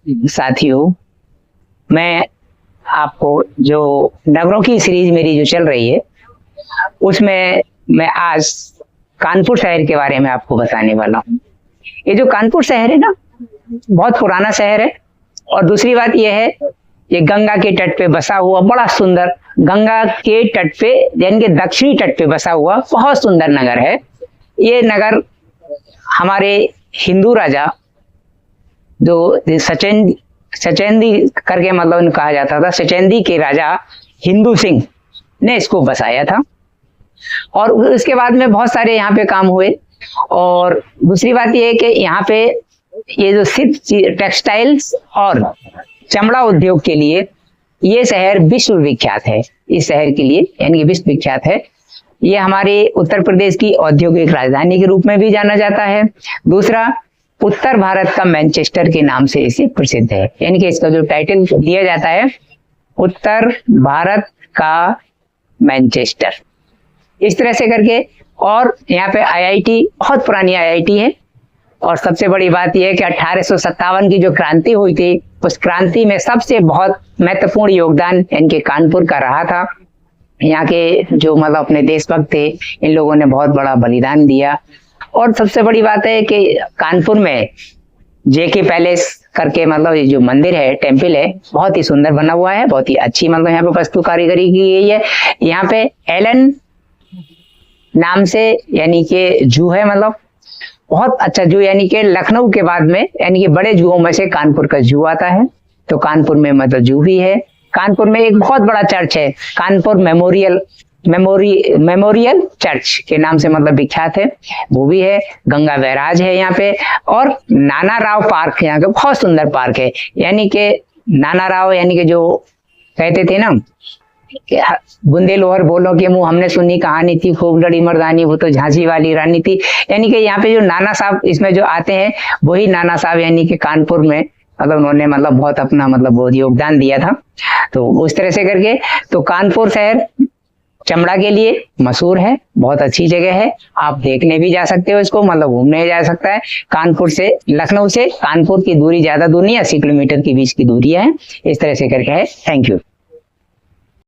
साथियों, मैं आपको जो नगरों की सीरीज मेरी जो चल रही है उसमें मैं आज कानपुर शहर के बारे में आपको बताने वाला हूँ। ये जो कानपुर शहर है ना, बहुत पुराना शहर है। और दूसरी बात यह है, ये गंगा के तट पे बसा हुआ बड़ा सुंदर, गंगा के तट पे यानी कि दक्षिणी तट पे बसा हुआ बहुत सुंदर नगर है। ये नगर हमारे हिंदू राजा जो सचेंदी करके मतलब कहा जाता था, सचेंदी के राजा हिंदू सिंह ने इसको बसाया था। और उसके बाद में बहुत सारे यहाँ पे काम हुए। और दूसरी बात यह है कि यहाँ पे ये जो सिर्फ टेक्सटाइल्स और चमड़ा उद्योग के लिए ये शहर विश्व विख्यात है। इस शहर के लिए यानी कि विश्व विख्यात है। ये हमारे उत्तर प्रदेश की औद्योगिक राजधानी के रूप में भी जाना जाता है। दूसरा, उत्तर भारत का मैनचेस्टर के नाम से इसे प्रसिद्ध है, यानी कि इसका जो टाइटल दिया जाता है उत्तर भारत का मैनचेस्टर, इस तरह से करके। और यहाँ पे आईआईटी, बहुत पुरानी आईआईटी है। और सबसे बड़ी बात यह है कि 1857 की जो क्रांति हुई थी, उस क्रांति में सबसे बहुत महत्वपूर्ण योगदान इनके कानपुर का रहा था। यहाँ के जो मतलब अपने देशभक्त थे, इन लोगों ने बहुत बड़ा बलिदान दिया। और सबसे बड़ी बात है कि कानपुर में जेके पैलेस करके मतलब ये जो मंदिर है, टेम्पल है, बहुत ही सुंदर बना हुआ है। बहुत ही अच्छी मतलब यहाँ पे वस्तु कारीगरी की गई है। यहाँ पे एलन नाम से यानी कि जू है, मतलब बहुत अच्छा जू, यानी कि लखनऊ के बाद में यानी कि बड़े जूओं में से कानपुर का जू आता है। तो कानपुर में मतलब जू भी है। कानपुर में एक बहुत बड़ा चर्च है, कानपुर मेमोरियल चर्च के नाम से मतलब विख्यात है, वो भी है। गंगा बैराज है यहाँ पे। और नाना राव पार्क यहाँ का बहुत सुंदर पार्क है। यानी कि नाना राव यानी कि जो कहते थे ना, बुंदे लोहर बोलो के मुंह, हमने सुनी कहानी थी, खूब लड़ी मर्दानी, वो तो झांसी वाली रानी थी। यानी कि यहाँ पे जो नाना साहब इसमें जो आते हैं, वही नाना साहब यानी कि कानपुर में मतलब उन्होंने मतलब बहुत अपना मतलब बहुत योगदान दिया था। तो उस तरह से करके तो कानपुर शहर चमड़ा के लिए मशहूर है, बहुत अच्छी जगह है। आप देखने भी जा सकते हो इसको, मतलब घूमने जा सकता है। कानपुर से, लखनऊ से कानपुर की दूरी ज्यादा दूर नहीं, 80 किलोमीटर के बीच की दूरी है। इस तरह से करके है। Thank you.